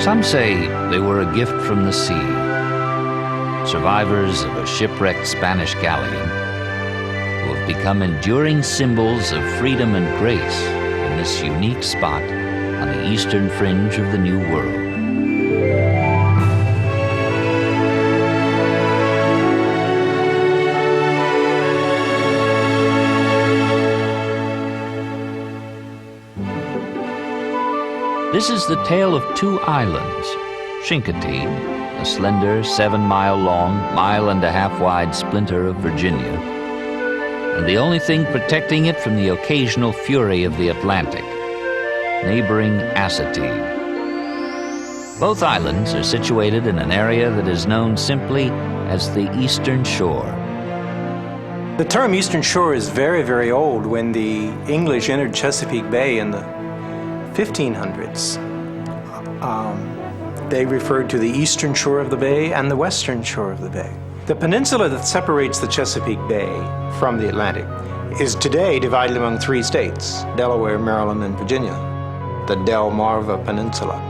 Some say they were a gift from the sea, survivors of a shipwrecked Spanish galleon who have become enduring symbols of freedom and grace in this unique spot on the eastern fringe of the New World. This is the tale of two islands, Chincoteague, a slender 7-mile-long, 1.5-mile-wide splinter of Virginia, and the only thing protecting it from the occasional fury of the Atlantic, neighboring Chincoteague. Both islands are situated in an area that is known simply as the Eastern Shore. The term Eastern Shore is very, very old. When the English entered Chesapeake Bay in the 1500s, they referred to the eastern shore of the bay and the western shore of the bay. The peninsula that separates the Chesapeake Bay from the Atlantic is today divided among 3 states, Delaware, Maryland, and Virginia, the Delmarva Peninsula.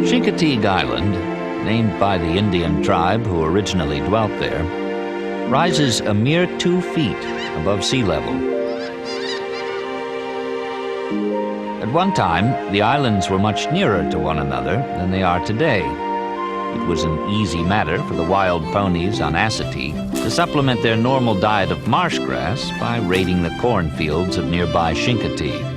Chincoteague Island, named by the Indian tribe who originally dwelt there, rises a mere 2 feet above sea level. At one time, the islands were much nearer to one another than they are today. It was an easy matter for the wild ponies on Chincoteague to supplement their normal diet of marsh grass by raiding the cornfields of nearby Chincoteague.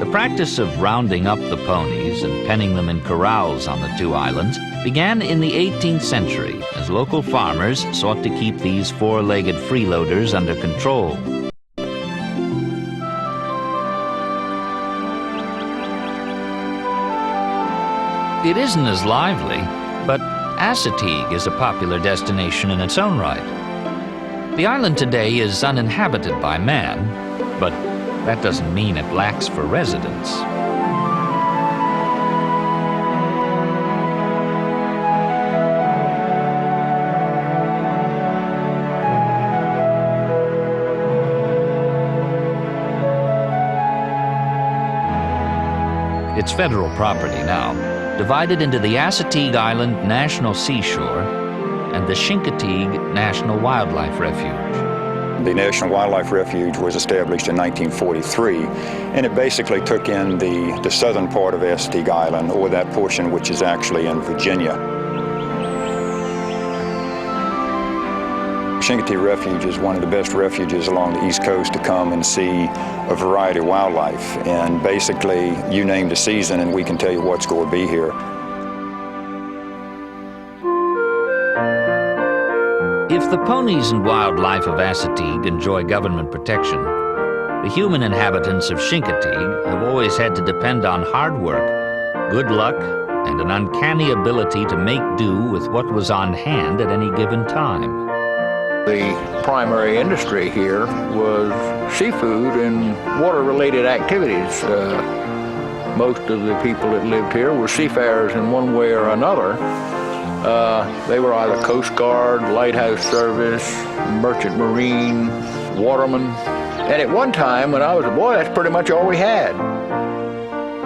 The practice of rounding up the ponies and penning them in corrals on the 2 islands began in the 18th century as local farmers sought to keep these 4-legged freeloaders under control. It isn't as lively, but Chincoteague is a popular destination in its own right. The island today is uninhabited by man, but that doesn't mean it lacks for residents. It's federal property now, divided into the Chincoteague Island National Seashore and the Chincoteague National Wildlife Refuge. The National Wildlife Refuge was established in 1943, and it basically took in the southern part of Chincoteague Island, or that portion which is actually in Virginia. Chincoteague Refuge is one of the best refuges along the East Coast to come and see a variety of wildlife. And basically, you name the season and we can tell you what's going to be here. If the ponies and wildlife of Chincoteague enjoy government protection, the human inhabitants of Chincoteague have always had to depend on hard work, good luck, and an uncanny ability to make do with what was on hand at any given time. The primary industry here was seafood and water-related activities. Most of the people that lived here were seafarers in one way or another. They were either Coast Guard, Lighthouse Service, Merchant Marine, watermen. And at one time, when I was a boy, that's pretty much all we had.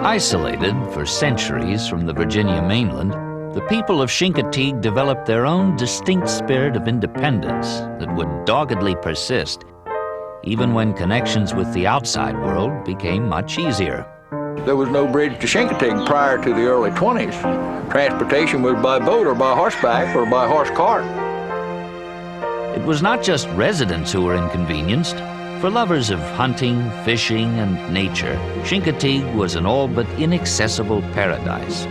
Isolated for centuries from the Virginia mainland, the people of Chincoteague developed their own distinct spirit of independence that would doggedly persist, even when connections with the outside world became much easier. There was no bridge to Chincoteague prior to the early 20s. Transportation was by boat or by horseback or by horse cart. It was not just residents who were inconvenienced. For lovers of hunting, fishing, and nature, Chincoteague was an all but inaccessible paradise.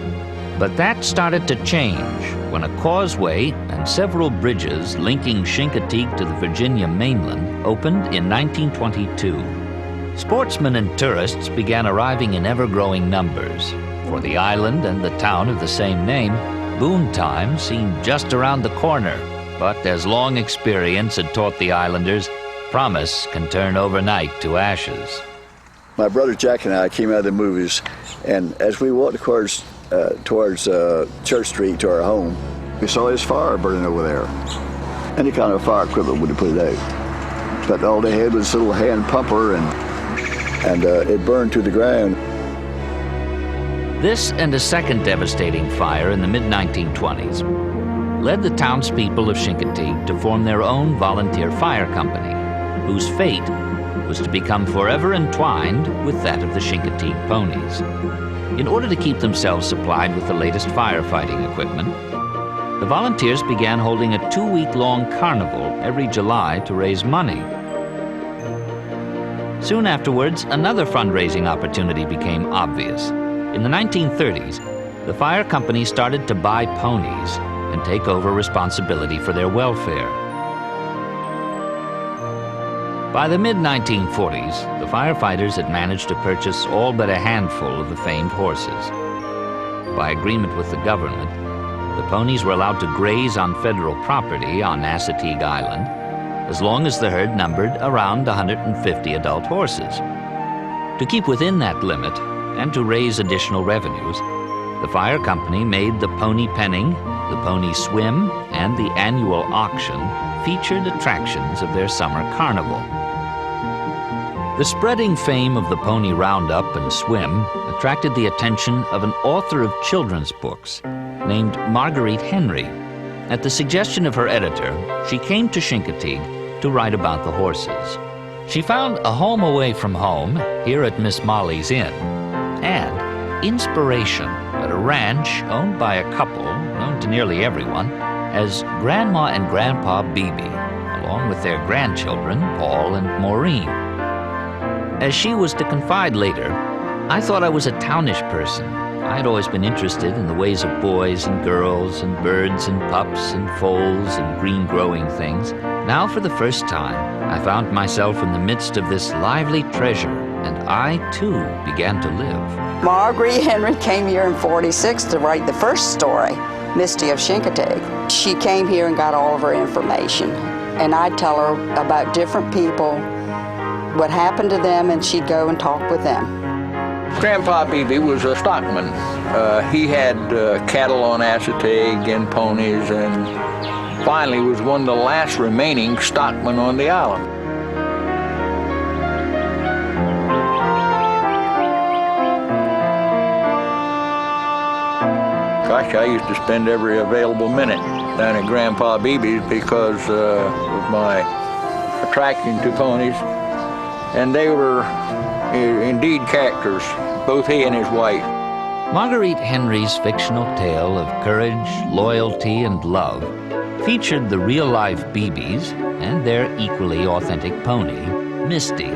But that started to change when a causeway and several bridges linking Chincoteague to the Virginia mainland opened in 1922. Sportsmen and tourists began arriving in ever-growing numbers. For the island and the town of the same name, boom time seemed just around the corner. But as long experience had taught the islanders, promise can turn overnight to ashes. My brother Jack and I came out of the movies, and as we walked towards Church Street to our home, we saw his fire burning over there. any kind of fire equipment would have put it out. But all they had was this little hand pumper, and it burned to the ground. This and a second devastating fire in the mid-1920s led the townspeople of Chincoteague to form their own volunteer fire company, whose fate was to become forever entwined with that of the Chincoteague ponies. In order to keep themselves supplied with the latest firefighting equipment, the volunteers began holding a 2-week-long carnival every July to raise money. Soon afterwards, another fundraising opportunity became obvious. In the 1930s, the fire company started to buy ponies and take over responsibility for their welfare. By the mid-1940s, the firefighters had managed to purchase all but a handful of the famed horses. By agreement with the government, the ponies were allowed to graze on federal property on Chincoteague Island as long as the herd numbered around 150 adult horses. To keep within that limit and to raise additional revenues, the fire company made the pony penning, the pony swim, and the annual auction featured attractions of their summer carnival. The spreading fame of the pony roundup and swim attracted the attention of an author of children's books named Marguerite Henry. At the suggestion of her editor, she came to Chincoteague to write about the horses. She found a home away from home here at Miss Molly's Inn, and inspiration at a ranch owned by a couple known to nearly everyone as Grandma and Grandpa Beebe, along with their grandchildren, Paul and Maureen. As she was to confide later, I thought I was a townish person. I had always been interested in the ways of boys and girls and birds and pups and foals and green growing things. Now for the first time, I found myself in the midst of this lively treasure, and I too began to live. Marguerite Henry came here in '46 to write the first story, Misty of Chincoteague. She came here and got all of her information, and I'd tell her about different people, what happened to them, and she'd go and talk with them. Grandpa Beebe was a stockman. He had cattle on Chincoteague and ponies, and finally was one of the last remaining stockmen on the island. Gosh, I used to spend every available minute down at Grandpa Beebe's because of my attraction to ponies. And they were indeed characters, both he and his wife. Marguerite Henry's fictional tale of courage, loyalty, and love featured the real-life Beebes and their equally authentic pony, Misty.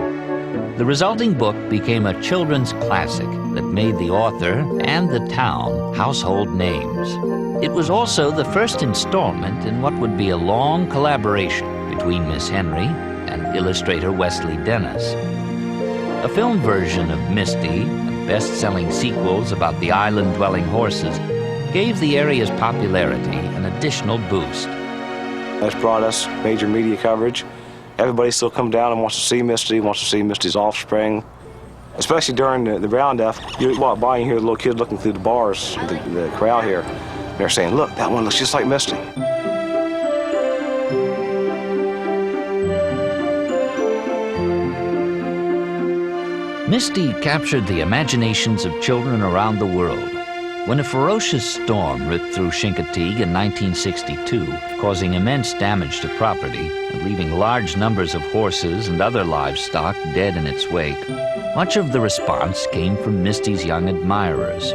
The resulting book became a children's classic that made the author and the town household names. It was also the first installment in what would be a long collaboration between Miss Henry and illustrator Wesley Dennis. A film version of Misty and best-selling sequels about the island-dwelling horses gave the area's popularity an additional boost. That's brought us major media coverage. Everybody still comes down and wants to see Misty, wants to see Misty's offspring. Especially during the roundup, you walk by and you hear the little kid looking through the bars, the crowd here. They're saying, look, that one looks just like Misty. Misty captured the imaginations of children around the world. When a ferocious storm ripped through Chincoteague in 1962, causing immense damage to property and leaving large numbers of horses and other livestock dead in its wake, much of the response came from Misty's young admirers.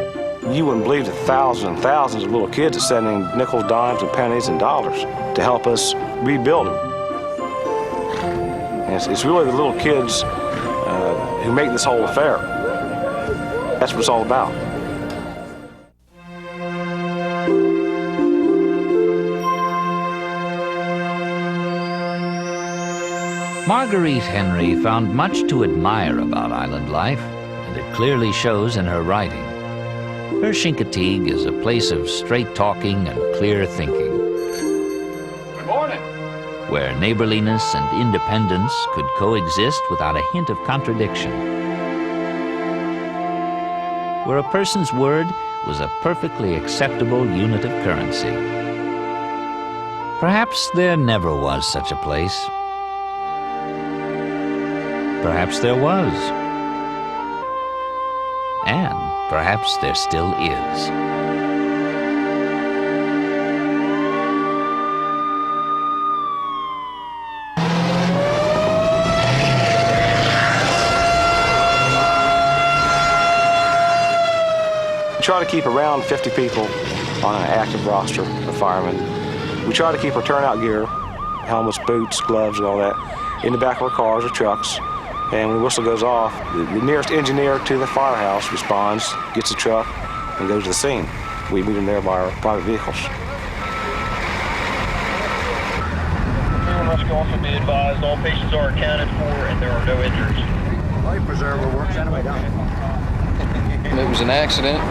You wouldn't believe the thousands and thousands of little kids are sending nickels, dimes, and pennies and dollars to help us rebuild them. And it's really the little kids who make this whole affair. That's what it's all about. Marguerite Henry found much to admire about island life, and it clearly shows in her writing. Her Chincoteague is a place of straight talking and clear thinking. Good morning. Where neighborliness and independence could coexist without a hint of contradiction. Where a person's word was a perfectly acceptable unit of currency. Perhaps there never was such a place. Perhaps there was. And perhaps there still is. We try to keep around 50 people on an active roster of firemen. We try to keep our turnout gear, helmets, boots, gloves, and all that, in the back of our cars or trucks. And when the whistle goes off, the nearest engineer to the firehouse responds, gets a truck, and goes to the scene. We meet them there by our private vehicles. Everyone must also be advised all patients are accounted for and there are no injuries. Life preserver works anyway, don't it? It was an accident.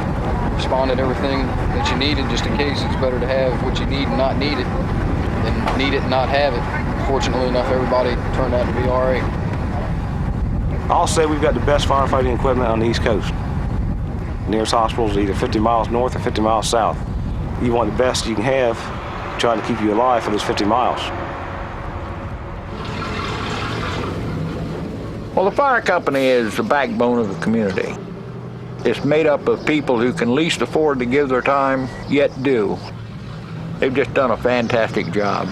Responded everything that you needed, just in case. It's better to have what you need and not need it than need it and not have it. Fortunately enough, everybody turned out to be all right. I'll say we've got the best firefighting equipment on the East Coast. The nearest hospital is either 50 miles north or 50 miles south. You want the best you can have, trying to keep you alive for those 50 miles. Well, the fire company is the backbone of the community. It's made up of people who can least afford to give their time, yet do. They've just done a fantastic job.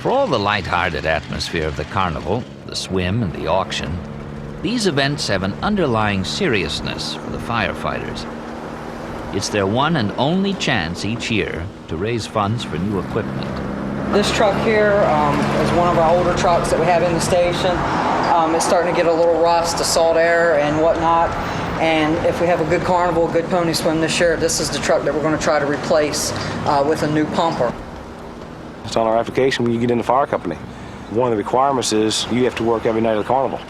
For all the light-hearted atmosphere of the carnival, the swim, and the auction, these events have an underlying seriousness for the firefighters. It's their one and only chance each year to raise funds for new equipment. This truck here is one of our older trucks that we have in the station. It's starting to get a little rust, the salt air and whatnot. And if we have a good carnival, a good pony swim this year, this is the truck that we're going to try to replace with a new pumper. It's on our application when you get in the fire company. One of the requirements is you have to work every night of the carnival.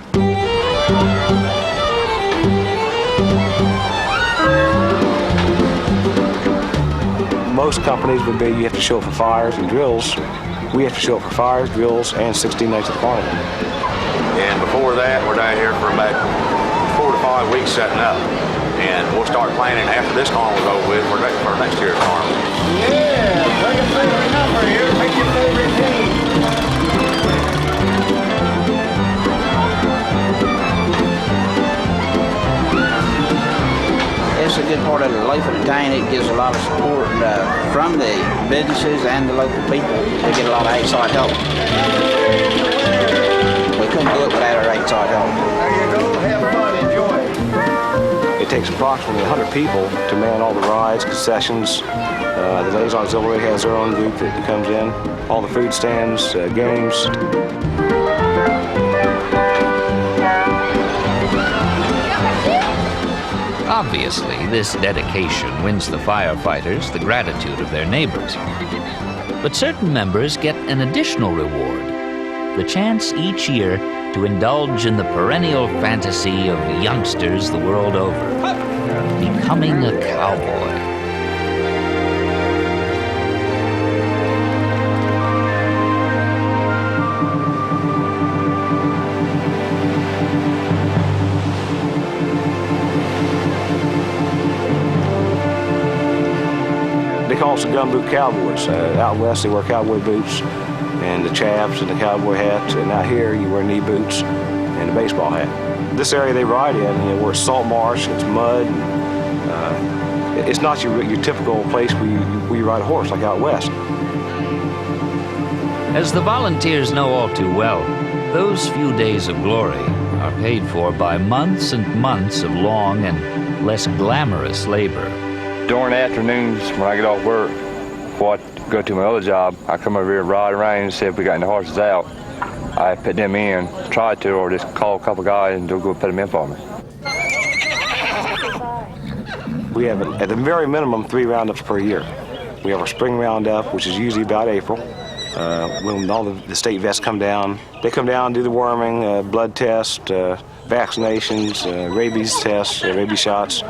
Most companies would be you have to show up for fires and drills. We have to show up for fires, drills, and 16 nights of the carnival. And before that, we're down here for about 4 to 5 weeks setting up. And we'll start planning after this carnival's over with for next year's carnival. Yeah, take your favorite number here, pick your favorite team. It's a good part of the life of the town. It gives a lot of support from the businesses and the local people. They get a lot of outside help. We couldn't do it without our outside help. There you go, have fun, enjoy. It takes approximately 100 people to man all the rides, concessions. The Liaison Auxiliary has their own group that comes in. All the food stands, games. Obviously, this dedication wins the firefighters the gratitude of their neighbors. But certain members get an additional reward, the chance each year to indulge in the perennial fantasy of youngsters the world over, becoming a cowboy. They call us the gumboot cowboys. Out west they wear cowboy boots and the chaps and the cowboy hats, and out here you wear knee boots and a baseball hat. This area they ride in, where it's salt marsh, it's mud. It's not your typical place where you ride a horse like out west. As the volunteers know all too well, those few days of glory are paid for by months and months of long and less glamorous labor. During the afternoons when I get off work, before I go to my other job, I come over here and ride around and see if we got any horses out. I put them in, try to, or just call a couple guys and they'll go put them in for me. We have, at the very minimum, 3 roundups per year. We have our spring roundup, which is usually about April, when all the state vets come down. They come down, do the worming, blood test, vaccinations, rabies tests, rabies shots.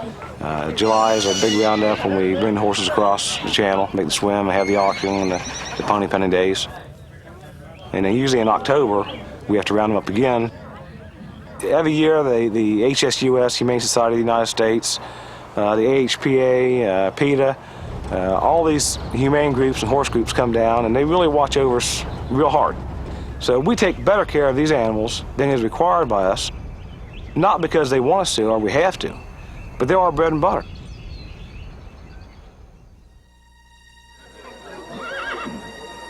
July is our big roundup when we bring the horses across the channel, make the swim, and have the auction and the pony penning days. And then usually in October, we have to round them up again. Every year, the HSUS, Humane Society of the United States, the AHPA, PETA, All these humane groups and horse groups come down, and they really watch over us real hard. So we take better care of these animals than is required by us, not because they want us to or we have to, but they're our bread and butter.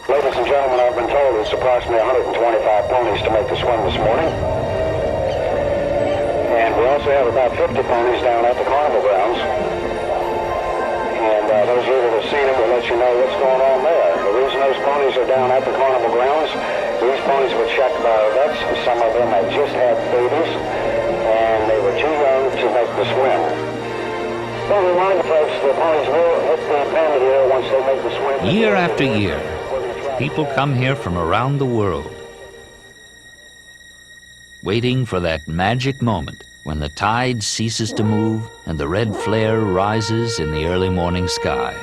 Ladies and gentlemen, I've been told it's approximately 125 ponies to make the swim this morning. And we also have about 50 ponies down at the carnival grounds. And those of you that have seen them will let you know what's going on there. The reason those ponies are down at the carnival grounds, these ponies were checked by our vets. Some of them had just had babies, and they were too young to make the swim. Well, remind folks, the ponies will hit the pen here once they make the swim. Year after year, people come here from around the world, waiting for that magic moment when the tide ceases to move and the red flare rises in the early morning sky.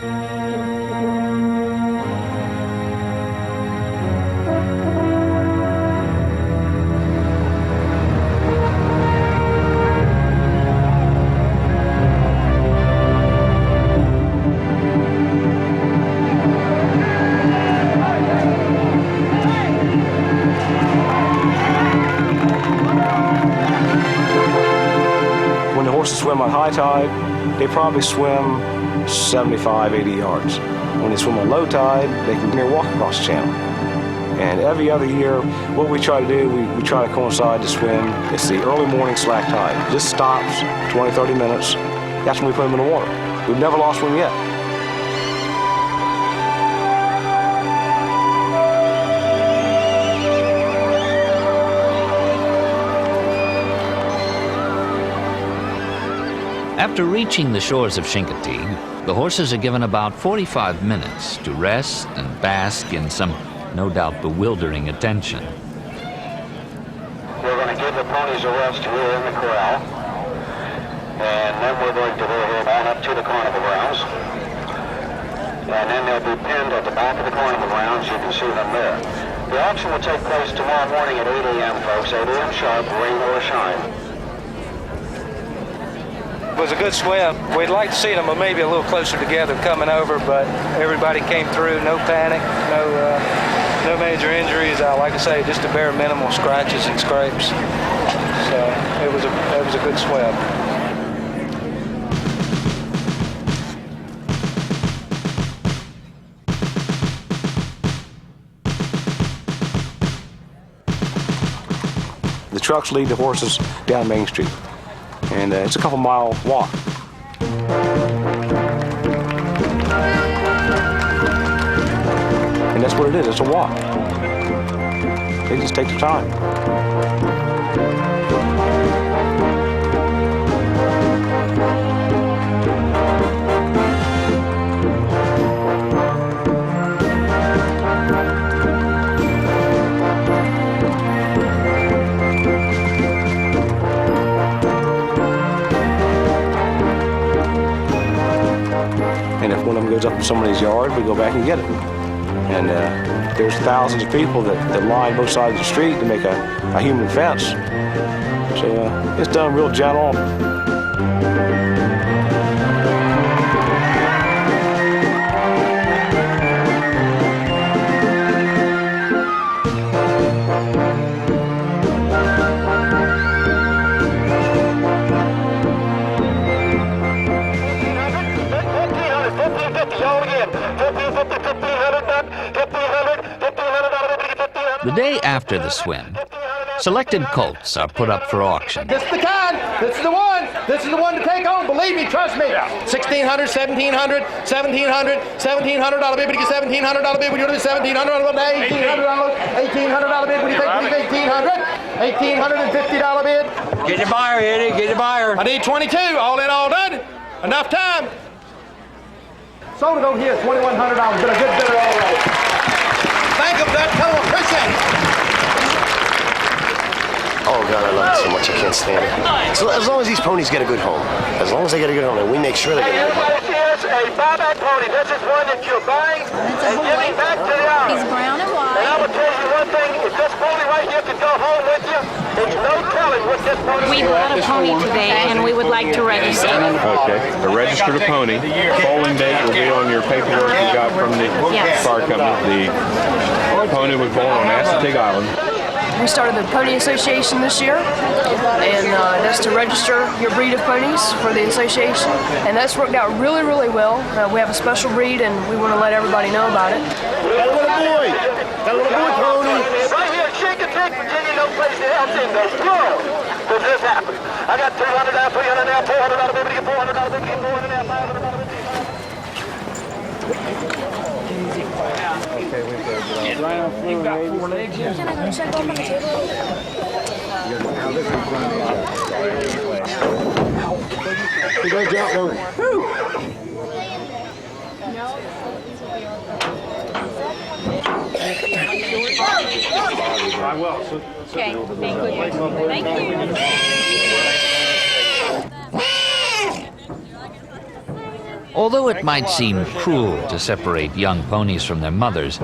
Swim on high tide, they probably swim 75, 80 yards. When they swim on low tide, they can near walk across the channel. And every other year, what we try to do, we try to coincide to swim. It's the early morning slack tide. It just stops 20, 30 minutes. That's when we put them in the water. We've never lost one yet. After reaching the shores of Chincoteague, the horses are given about 45 minutes to rest and bask in some, no doubt, bewildering attention. We're going to give the ponies a rest here in the corral, and then we're going to go here on up to the carnival grounds, and then they'll be pinned at the back of the carnival grounds. You can see them there. The auction will take place tomorrow morning at 8 a.m., folks, 8 a.m. sharp, rain or shine. It was a good swim. We'd like to see them maybe a little closer together coming over, but everybody came through, no panic, no major injuries. Like I say, just a bare minimal scratches and scrapes. So it was a good swim. The trucks lead the horses down Main Street. And it's a couple-mile walk. And that's what it is, it's a walk. They just take their time. And if one of them goes up in somebody's yard, we go back and get it. And there's thousands of people that line both sides of the street to make a human fence. So it's done real gentle. The day after the swim, selected colts are put up for auction. This is the kind. This is the one. This is the one to take on. Believe me, trust me. $1,600, $1,700, $1,700, $1,700 bid. Would you get $1,700 bid? Would you do $1,700 bid? $1,800 bid. Would you take $1,800? $1,850 bid. Get your buyer, Eddie. Get your buyer. I need 22. All in, all done. Enough time. Sold it over here, $2,100. Been a good bidder already. Thank them, Dad. Tell them appreciate it. Oh, God, I love it so much I can't stand it. So as long as these ponies get a good home, as long as they get a good home, and we make sure they get a good home. This is a buyback pony. This is one that you're buying and giving back to the owner. He's brown and white. And I will tell you one thing, if this pony right here could go home with you, We bought a pony today, and we would like to register. Okay. To register the pony, polling date will be on your paperwork you got from the car company. The pony was born on Chincoteague Island. We started the Pony Association this year, and that's to register your breed of ponies for the association. And that's worked out really, really well. We have a special breed, and we want to let everybody know about it. Got a little boy. Got a little boy pony. Right here in Chincoteague, Virginia, no place else in the world does this happen. I got 200 out, 300 out, 400 out, maybe 400 out, maybe 400 out, 500 out. Okay, we've got you've got 4 legs here. Can I go check over the table? You go jump, don't I will. Okay, thank you. Although it might seem cruel to separate young ponies from their mothers,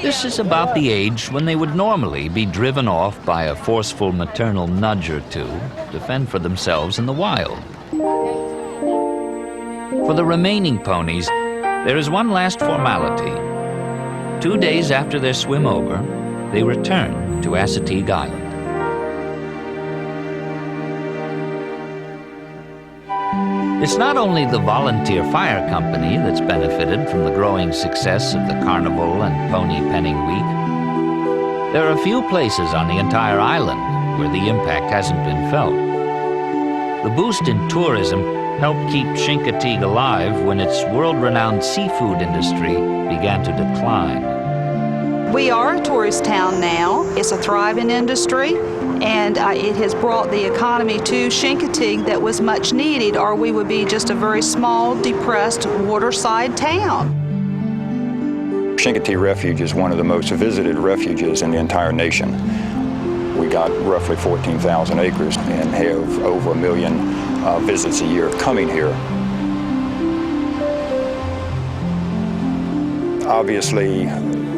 this is about the age when they would normally be driven off by a forceful maternal nudge or two to fend for themselves in the wild. For the remaining ponies, there is one last formality. 2 days after their swim over, they return to Chincoteague Island. It's not only the volunteer fire company that's benefited from the growing success of the carnival and pony penning week. There are few places on the entire island where the impact hasn't been felt. The boost in tourism helped keep Chincoteague alive when its world-renowned seafood industry began to decline. We are a tourist town now. It's a thriving industry, and it has brought the economy to Chincoteague that was much needed, or we would be just a very small, depressed waterside town. Chincoteague Refuge is one of the most visited refuges in the entire nation. We got roughly 14,000 acres and have over 1 million visits a year coming here. Obviously,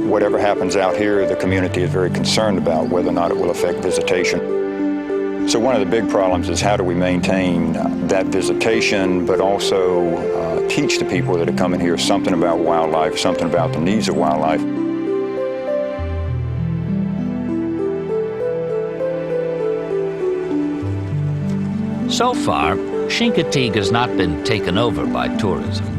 whatever happens out here, the community is very concerned about whether or not it will affect visitation. So one of the big problems is how do we maintain that visitation, but also teach the people that are coming here something about wildlife, something about the needs of wildlife. So far, Chincoteague has not been taken over by tourism.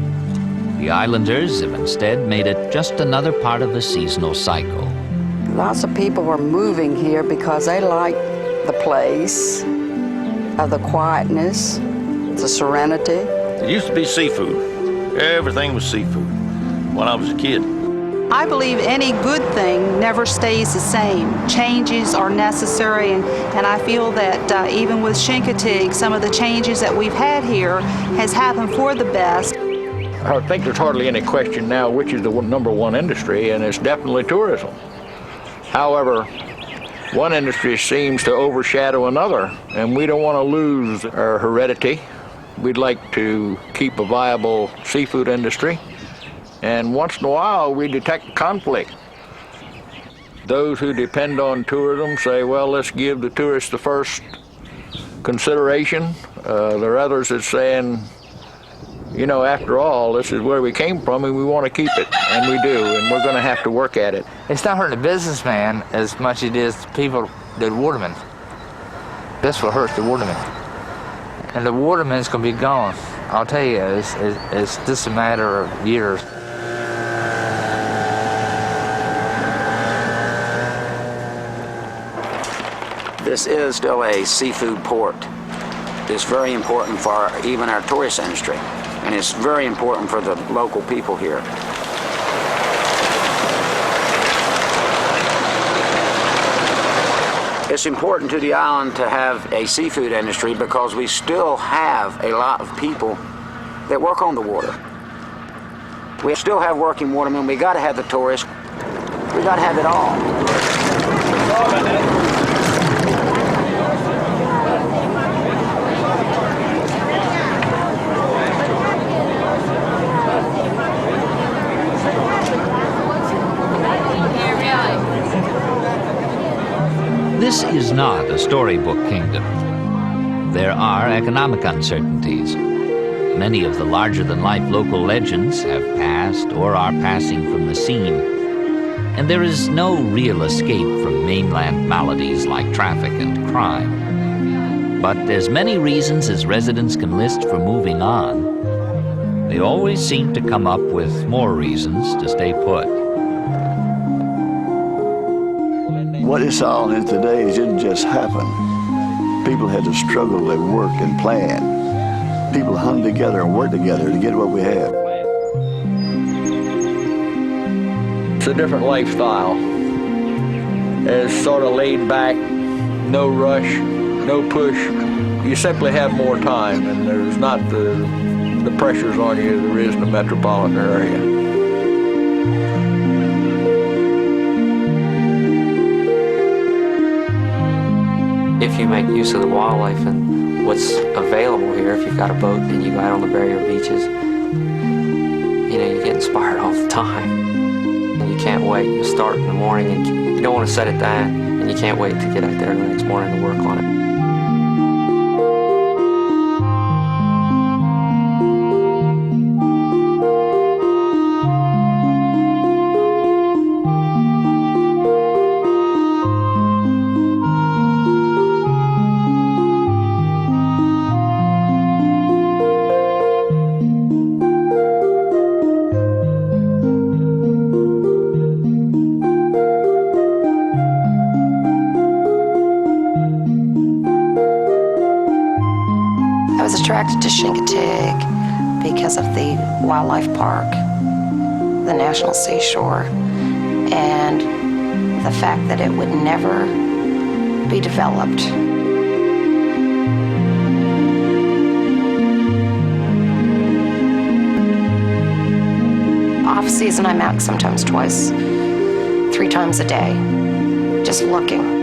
The islanders have instead made it just another part of the seasonal cycle. Lots of people are moving here because they like the place, the quietness, the serenity. It used to be seafood. Everything was seafood when I was a kid. I believe any good thing never stays the same. Changes are necessary, and I feel that even with Chincoteague, some of the changes that we've had here has happened for the best. I think there's hardly any question now which is the number one industry, and it's definitely tourism. However, one industry seems to overshadow another, and we don't want to lose our heredity. We'd like to keep a viable seafood industry, and once in a while we detect conflict. Those who depend on tourism say, well, let's give the tourists the first consideration. There are others that saying, you know, after all, this is where we came from and we want to keep it, and we do, and we're going to have to work at it. It's not hurting the businessman as much as it is the people, the watermen. That's what hurts the watermen. And the watermen's going to be gone. I'll tell you, it's just a matter of years. This is still a seafood port. It's very important for even our tourist industry, and it's very important for the local people here. It's important to the island to have a seafood industry because we still have a lot of people that work on the water. We still have working watermen. We got to have the tourists. We got to have it all. This is not a story there are economic uncertainties. Many of the larger-than-life local legends have passed or are passing from the scene, and there is no real escape from mainland maladies like traffic and crime. But as many reasons as residents can list for moving on, they always seem to come up with more reasons to stay put. What this island is today didn't just happen. People had to struggle and work and plan. People hung together and worked together to get what we have. It's a different lifestyle. It's sort of laid back, no rush, no push. You simply have more time, and there's not the pressures on you there is in the metropolitan area. If you make use of the wildlife and what's available here, if you've got a boat and you go out on the barrier beaches, you know, you get inspired all the time. And you can't wait. You start in the morning and you don't want to set it down, and you can't wait to get out there the next morning to work on it. I was attracted to Chincoteague because of the wildlife park, the National Seashore, and the fact that it would never be developed. Off season, I'm out sometimes twice, 3 times a day, just looking.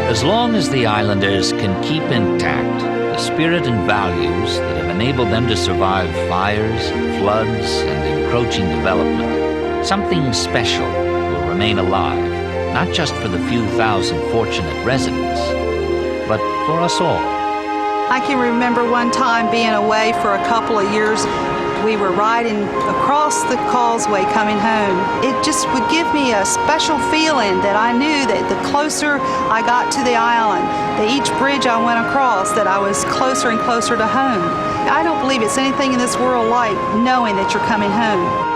As long as the islanders can keep intact the spirit and values that have enabled them to survive fires, floods, and encroaching development, something special will remain alive, not just for the few thousand fortunate residents, but for us all. I can remember one time being away for a couple of years. We were riding across the causeway coming home. It just would give me a special feeling that I knew that the closer I got to the island, that each bridge I went across, that I was closer and closer to home. I don't believe it's anything in this world like knowing that you're coming home.